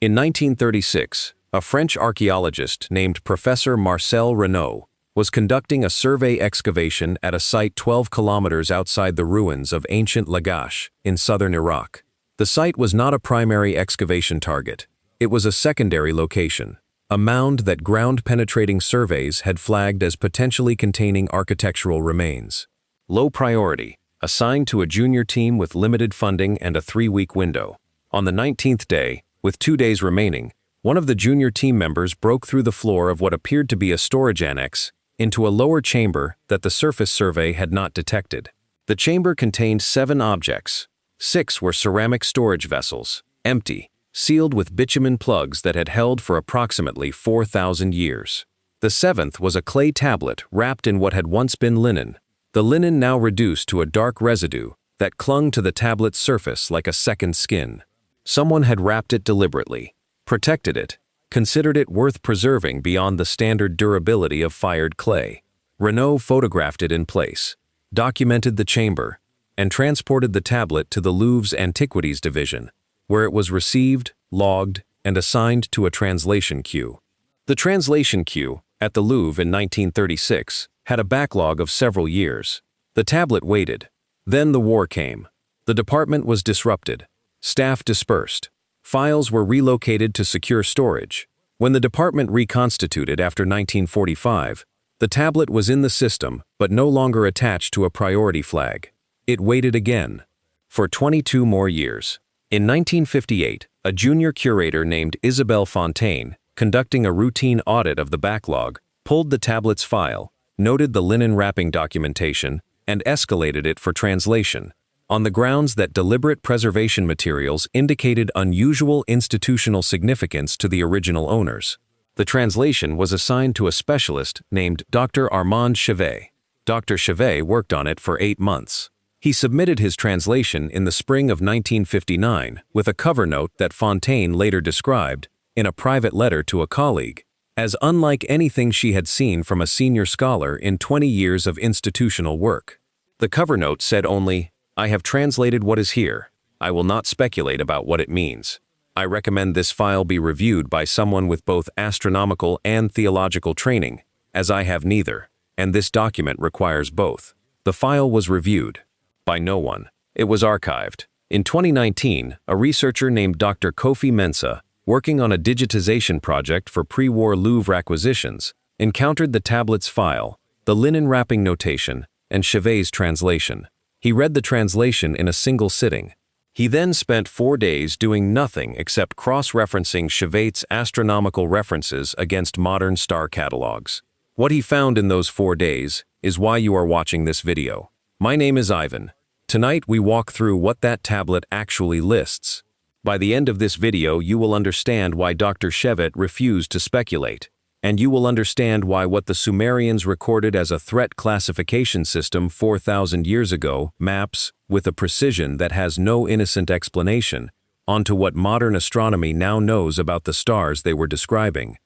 In 1936, a French archaeologist named Professor Marcel Renaud was conducting a survey excavation at a site 12 kilometers outside the ruins of ancient Lagash in southern Iraq. The site was not a primary excavation target. It was a secondary location, a mound that ground-penetrating surveys had flagged as potentially containing architectural remains. Low priority, assigned to a junior team with limited funding and a 3-week window. On the 19th day, with 2 days remaining, one of the junior team members broke through the floor of what appeared to be a storage annex into a lower chamber that the surface survey had not detected. The chamber contained 7 objects. 6 were ceramic storage vessels, empty, sealed with bitumen plugs that had held for approximately 4,000 years. The 7th was a clay tablet wrapped in what had once been linen, the linen now reduced to a dark residue that clung to the tablet's surface like a second skin. Someone had wrapped it deliberately, protected it, considered it worth preserving beyond the standard durability of fired clay. Renaud photographed it in place, documented the chamber, and transported the tablet to the Louvre's Antiquities Division, where it was received, logged, and assigned to a translation queue. The translation queue, at the Louvre in 1936, had a backlog of several years. The tablet waited. Then the war came. The department was disrupted. Staff dispersed. Files were relocated to secure storage. When the department reconstituted after 1945, the tablet was in the system but no longer attached to a priority flag. It waited again. For 22 more years. In 1958, a junior curator named Isabelle Fontaine, conducting a routine audit of the backlog, pulled the tablet's file, noted the linen wrapping documentation, and escalated it for translation, on the grounds that deliberate preservation materials indicated unusual institutional significance to the original owners. The translation was assigned to a specialist named Dr. Armand Chevet. Dr. Chevet worked on it for 8 months. He submitted his translation in the spring of 1959 with a cover note that Fontaine later described, in a private letter to a colleague, as unlike anything she had seen from a senior scholar in 20 years of institutional work. The cover note said only, "I have translated what is here. I will not speculate about what it means. I recommend this file be reviewed by someone with both astronomical and theological training, as I have neither, and this document requires both." The file was reviewed. By no one. It was archived. In 2019, a researcher named Dr. Kofi Mensah, working on a digitization project for pre-war Louvre acquisitions, encountered the tablet's file, the linen wrapping notation, and Chevet's translation. He read the translation in a single sitting. He then spent 4 days doing nothing except cross-referencing Chevet's astronomical references against modern star catalogs. What he found in those 4 days is why you are watching this video. My name is Ivan. Tonight we walk through what that tablet actually lists. By the end of this video you will understand why Dr. Chevet refused to speculate, and you will understand why what the Sumerians recorded as a threat classification system 4,000 years ago maps, with a precision that has no innocent explanation, onto what modern astronomy now knows about the stars they were describing.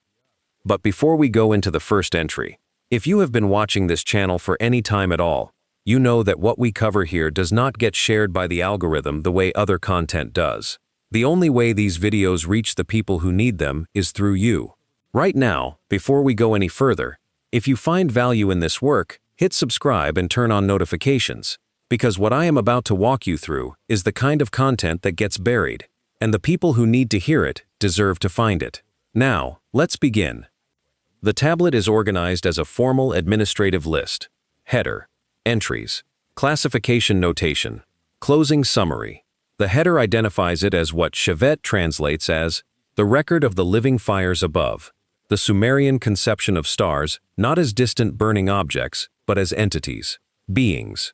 But before we go into the first entry, if you have been watching this channel for any time at all, you know that what we cover here does not get shared by the algorithm the way other content does. The only way these videos reach the people who need them is through you. Right now, before we go any further, if you find value in this work, hit subscribe and turn on notifications, because what I am about to walk you through is the kind of content that gets buried, and the people who need to hear it deserve to find it. Now, let's begin. The tablet is organized as a formal administrative list. Header. Entries. Classification notation. Closing summary. The header identifies it as what Chevet translates as the record of the living fires above, the Sumerian conception of stars not as distant burning objects, but as entities, beings,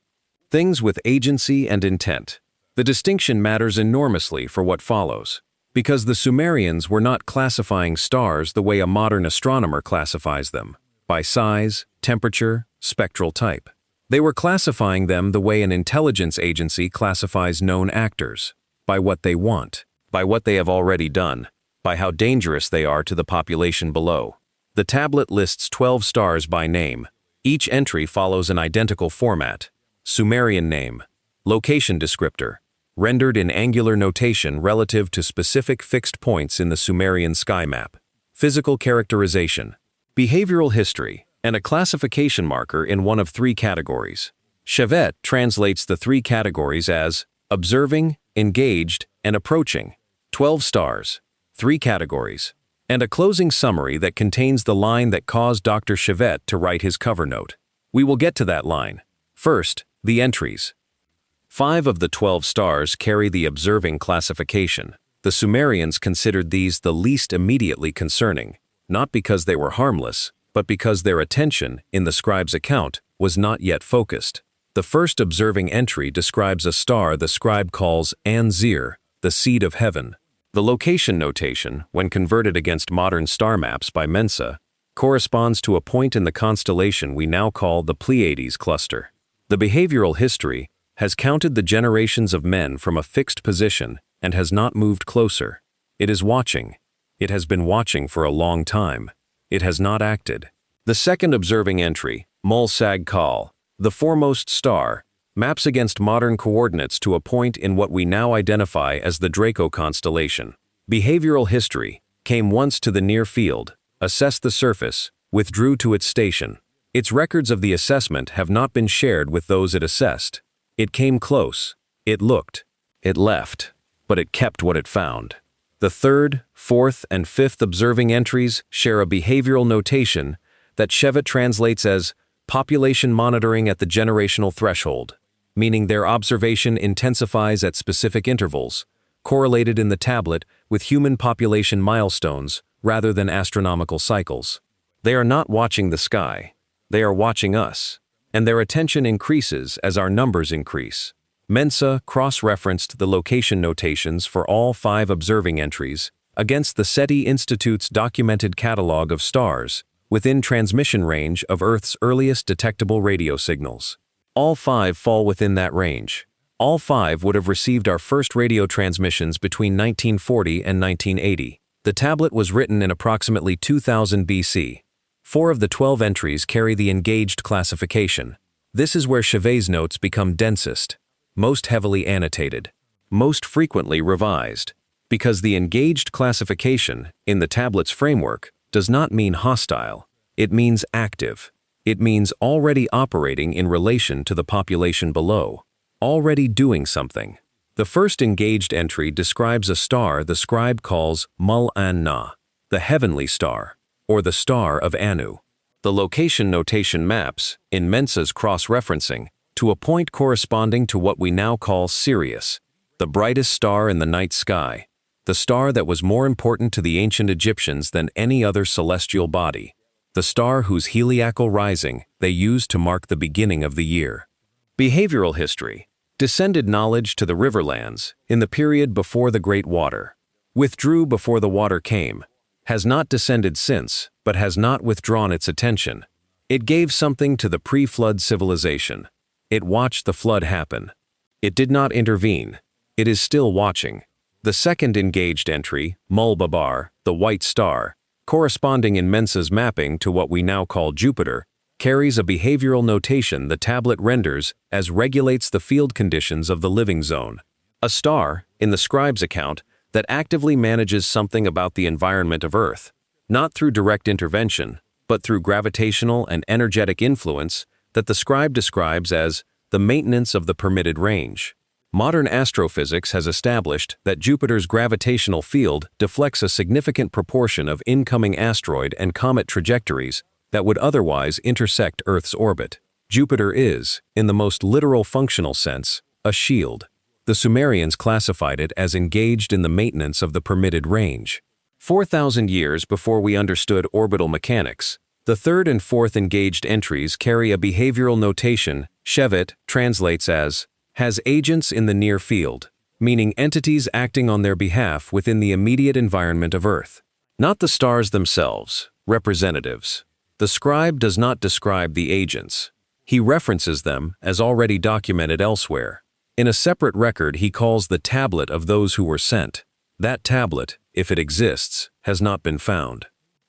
things with agency and intent. The distinction matters enormously for what follows, because the Sumerians were not classifying stars the way a modern astronomer classifies them, by size, temperature, spectral type. They were classifying them the way an intelligence agency classifies known actors, by what they want, by what they have already done, by how dangerous they are to the population below. The tablet lists 12 stars by name. Each entry follows an identical format. Sumerian name, location descriptor, rendered in angular notation relative to specific fixed points in the Sumerian sky map. Physical characterization, behavioral history, and a classification marker in one of three categories. Chevet translates the three categories as observing, engaged, and approaching. 12 stars, 3 categories, and a closing summary that contains the line that caused Dr. Chevet to write his cover note. We will get to that line. First, the entries. 5 of the 12 stars carry the observing classification. The Sumerians considered these the least immediately concerning, not because they were harmless, but because their attention, in the scribe's account, was not yet focused. The first observing entry describes a star the scribe calls Anzir, the seed of heaven. The location notation, when converted against modern star maps by Mensa, corresponds to a point in the constellation we now call the Pleiades cluster. The behavioral history has counted the generations of men from a fixed position and has not moved closer. It is watching. It has been watching for a long time. It has not acted. The second observing entry, Mul-Sag Kal, the foremost star, maps against modern coordinates to a point in what we now identify as the Draco constellation. Behavioral history came once to the near field, assessed the surface, withdrew to its station. Its records of the assessment have not been shared with those it assessed. It came close, it looked, it left, but it kept what it found. The third, fourth, and fifth observing entries share a behavioral notation that Chevet translates as population monitoring at the generational threshold, meaning their observation intensifies at specific intervals, correlated in the tablet with human population milestones rather than astronomical cycles. They are not watching the sky, they are watching us, and their attention increases as our numbers increase. Mensa cross-referenced the location notations for all 5 observing entries against the SETI Institute's documented catalog of stars within transmission range of Earth's earliest detectable radio signals. All 5 fall within that range. All 5 would have received our first radio transmissions between 1940 and 1980. The tablet was written in approximately 2000 BC. 4 of the 12 entries carry the engaged classification. This is where Chevet's notes become densest, most heavily annotated, most frequently revised, because the engaged classification, in the tablet's framework, does not mean hostile. It means active. It means already operating in relation to the population below, already doing something. The first engaged entry describes a star the scribe calls Mul-an-Na, the heavenly star, or the star of Anu. The location notation maps, in Mensa's cross-referencing, to a point corresponding to what we now call Sirius, the brightest star in the night sky, the star that was more important to the ancient Egyptians than any other celestial body, the star whose heliacal rising they used to mark the beginning of the year. Behavioral history descended knowledge to the riverlands in the period before the Great Water, withdrew before the water came, has not descended since, but has not withdrawn its attention. It gave something to the pre-flood civilization. It watched the flood happen. It did not intervene. It is still watching. The second engaged entry, Mul-Babar, the white star, corresponding in Mensa's mapping to what we now call Jupiter, carries a behavioral notation the tablet renders as regulates the field conditions of the living zone. A star, in the scribe's account, that actively manages something about the environment of Earth, not through direct intervention, but through gravitational and energetic influence that the scribe describes as the maintenance of the permitted range. Modern astrophysics has established that Jupiter's gravitational field deflects a significant proportion of incoming asteroid and comet trajectories that would otherwise intersect Earth's orbit. Jupiter is, in the most literal functional sense, a shield. The Sumerians classified it as engaged in the maintenance of the permitted range. 4,000 years before we understood orbital mechanics, the third and fourth engaged entries carry a behavioral notation Chevet translates as has agents in the near field, meaning entities acting on their behalf within the immediate environment of Earth. Not the stars themselves, representatives. The scribe does not describe the agents. He references them as already documented elsewhere. In a separate record he calls the tablet of those who were sent. That tablet, if it exists, has not been found.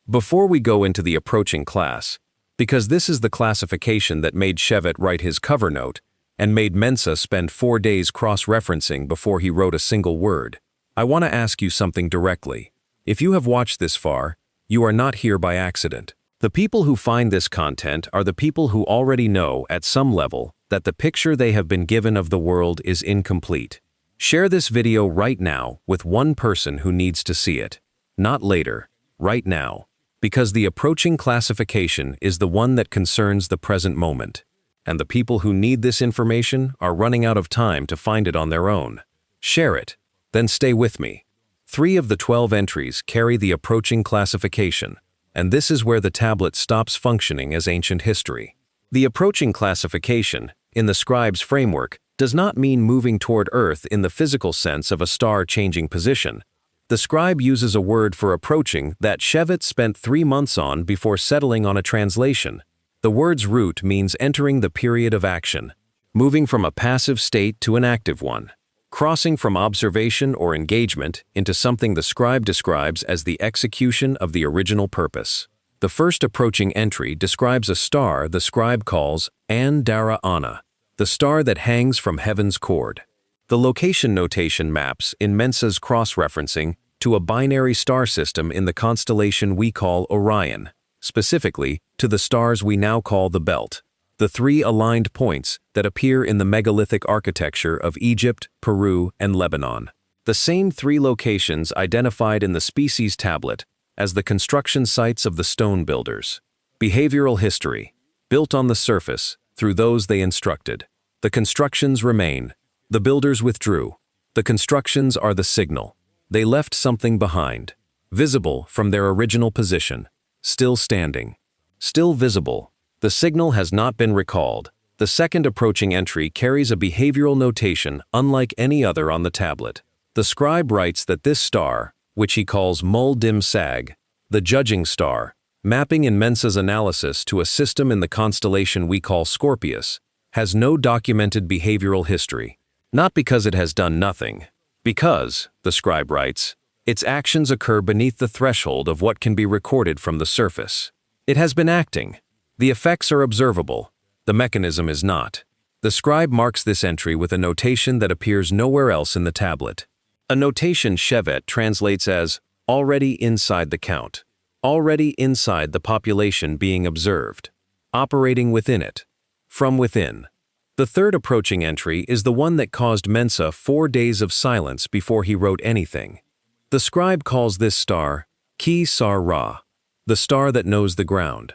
Before we go into the approaching class, because this is the classification that made Chevet write his cover note, and made Mensa spend 4 days cross-referencing before he wrote a single word. I want to ask you something directly. If you have watched this far, you are not here by accident. The people who find this content are the people who already know, at some level, that the picture they have been given of the world is incomplete. Share this video right now with one person who needs to see it. Not later, right now. Because the approaching classification is the one that concerns the present moment. And the people who need this information are running out of time to find it on their own. Share it, then stay with me. 3 of the 12 entries carry the approaching classification, and this is where the tablet stops functioning as ancient history. The approaching classification, in the scribe's framework, does not mean moving toward Earth in the physical sense of a star changing position. The scribe uses a word for approaching that Shevet spent 3 months on before settling on a translation. The word's root means entering the period of action, moving from a passive state to an active one, crossing from observation or engagement into something the scribe describes as the execution of the original purpose. The first approaching entry describes a star the scribe calls An Dara Ana, the star that hangs from heaven's cord. The location notation maps in Mensa's cross-referencing to a binary star system in the constellation we call Orion, specifically to the stars we now call the Belt, the 3 aligned points that appear in the megalithic architecture of Egypt, Peru, and Lebanon. The same 3 locations identified in the species tablet as the construction sites of the stone builders. Behavioral history, built on the surface through those they instructed. The constructions remain. The builders withdrew. The constructions are the signal. They left something behind, visible from their original position, still standing, still visible. The signal has not been recalled. The second approaching entry carries a behavioral notation unlike any other on the tablet. The scribe writes that this star, which he calls Mul Dim Sag, the judging star, mapping in Mensa's analysis to a system in the constellation we call Scorpius, has no documented behavioral history. Not because it has done nothing, because, the scribe writes, its actions occur beneath the threshold of what can be recorded from the surface. It has been acting. The effects are observable. The mechanism is not. The scribe marks this entry with a notation that appears nowhere else in the tablet. A notation Shevet translates as, already inside the count, already inside the population being observed, operating within it, from within. The third approaching entry is the one that caused Mensa 4 days of silence before he wrote anything. The scribe calls this star Ki Sar Ra, the star that knows the ground.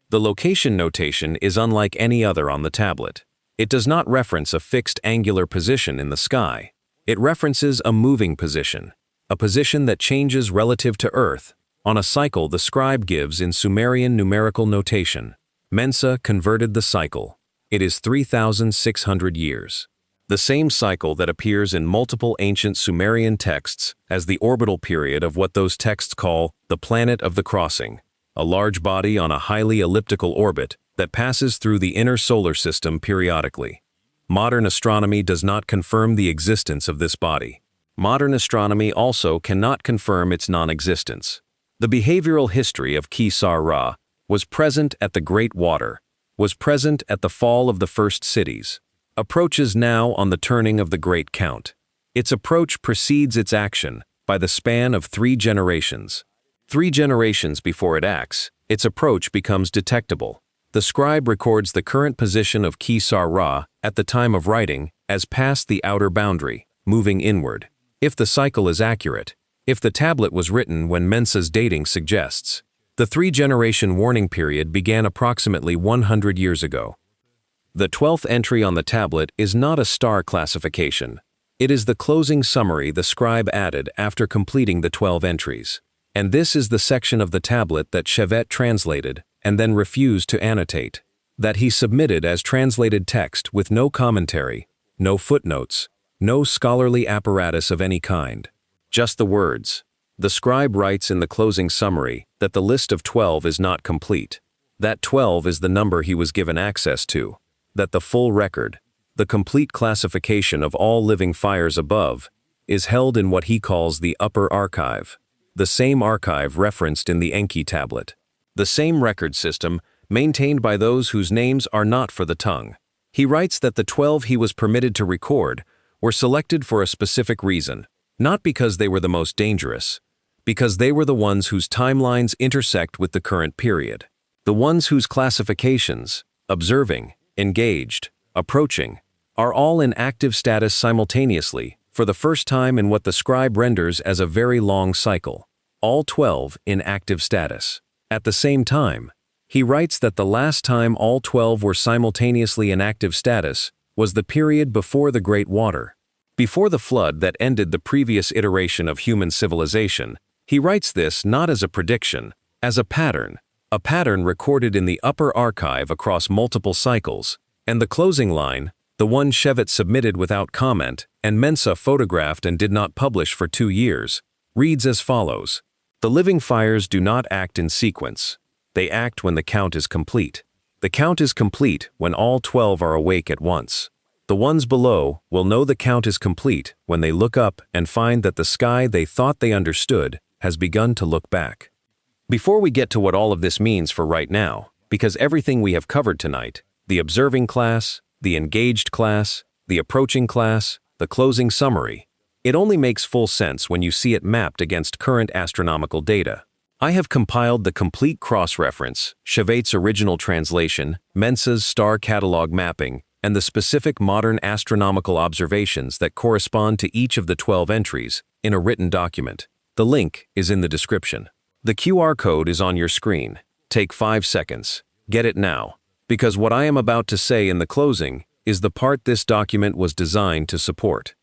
The location notation is unlike any other on the tablet. It does not reference a fixed angular position in the sky. It references a moving position, a position that changes relative to Earth, on a cycle the scribe gives in Sumerian numerical notation. Mensa converted the cycle. It is 3,600 years. The same cycle that appears in multiple ancient Sumerian texts as the orbital period of what those texts call the planet of the crossing, a large body on a highly elliptical orbit that passes through the inner solar system periodically. Modern astronomy does not confirm the existence of this body. Modern astronomy also cannot confirm its non-existence. The behavioral history of Ki Sar Ra was present at the Great Water, was present at the fall of the first cities, approaches now on the turning of the Great Count. Its approach precedes its action by the span of 3 generations. 3 generations before it acts, its approach becomes detectable. The scribe records the current position of Ki Sar Ra at the time of writing as past the outer boundary, moving inward. If the cycle is accurate, if the tablet was written when Mensa's dating suggests, the 3-generation warning period began approximately 100 years ago. The 12th entry on the tablet is not a star classification. It is the closing summary the scribe added after completing the 12 entries. And this is the section of the tablet that Shevet translated and then refused to annotate, that he submitted as translated text with no commentary, no footnotes, no scholarly apparatus of any kind. Just the words. The scribe writes in the closing summary that the list of 12 is not complete, that 12 is the number he was given access to, that the full record, the complete classification of all living fires above, is held in what he calls the upper archive, the same archive referenced in the Enki tablet, the same record system maintained by those whose names are not for the tongue. He writes that the 12 he was permitted to record were selected for a specific reason, not because they were the most dangerous, because they were the ones whose timelines intersect with the current period. The ones whose classifications, observing, engaged, approaching, are all in active status simultaneously for the first time in what the scribe renders as a very long cycle, all 12 in active status. At the same time, he writes that the last time all 12 were simultaneously in active status was the period before the Great Water. Before the flood that ended the previous iteration of human civilization, he writes this not as a prediction, as a pattern recorded in the upper archive across multiple cycles, and the closing line, the one Shevet submitted without comment and Mensa photographed and did not publish for 2 years, reads as follows: "The living fires do not act in sequence. They act when the count is complete. The count is complete when all 12 are awake at once. The ones below will know the count is complete when they look up and find that the sky they thought they understood has begun to look back." Before we get to what all of this means for right now, because everything we have covered tonight, the observing class, the engaged class, the approaching class, the closing summary, it only makes full sense when you see it mapped against current astronomical data. I have compiled the complete cross-reference, Shevet's original translation, Mensa's star catalog mapping, and the specific modern astronomical observations that correspond to each of the 12 entries in a written document. The link is in the description. The QR code is on your screen. Take 5 seconds. Get it now, because what I am about to say in the closing is the part this document was designed to support.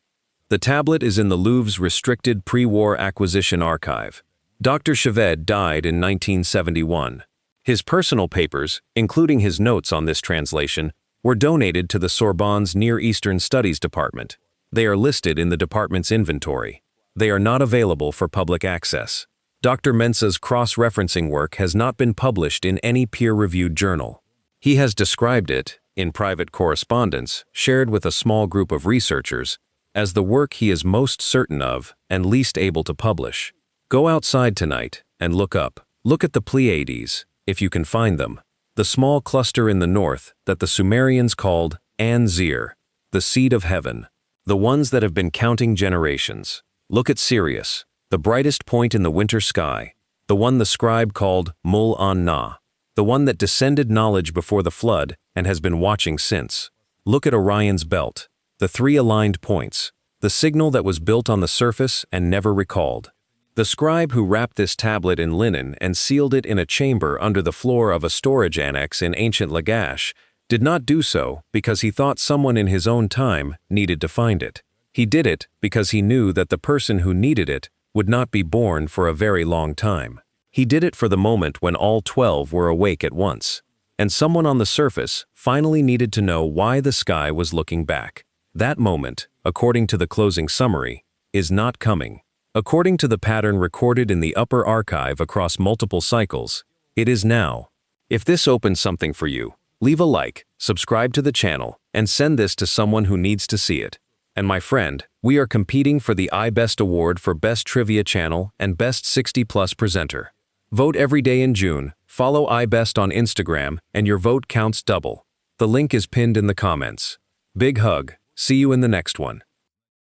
The tablet is in the Louvre's restricted pre-war acquisition archive. Dr. Shevet died in 1971. His personal papers, including his notes on this translation, were donated to the Sorbonne's Near Eastern Studies Department. They are listed in the department's inventory. They are not available for public access. Dr. Mensa's cross-referencing work has not been published in any peer-reviewed journal. He has described it, in private correspondence shared with a small group of researchers, as the work he is most certain of and least able to publish. Go outside tonight and look up. Look at the Pleiades, if you can find them, the small cluster in the north that the Sumerians called Anzir, the seed of heaven, the ones that have been counting generations. Look at Sirius, the brightest point in the winter sky, the one the scribe called Mul-an-Na, the one that descended knowledge before the flood and has been watching since. Look at Orion's belt, the 3 aligned points, the signal that was built on the surface and never recalled. The scribe who wrapped this tablet in linen and sealed it in a chamber under the floor of a storage annex in ancient Lagash did not do so because he thought someone in his own time needed to find it. He did it because he knew that the person who needed it would not be born for a very long time. He did it for the moment when all 12 were awake at once, and someone on the surface finally needed to know why the sky was looking back. That moment, according to the closing summary, is not coming. According to the pattern recorded in the upper archive across multiple cycles, it is now. If this opens something for you, leave a like, subscribe to the channel, and send this to someone who needs to see it. And my friend, we are competing for the iBest Award for Best Trivia Channel and Best 60+ Presenter. Vote every day in June, follow iBest on Instagram, and your vote counts double. The link is pinned in the comments. Big hug, see you in the next one.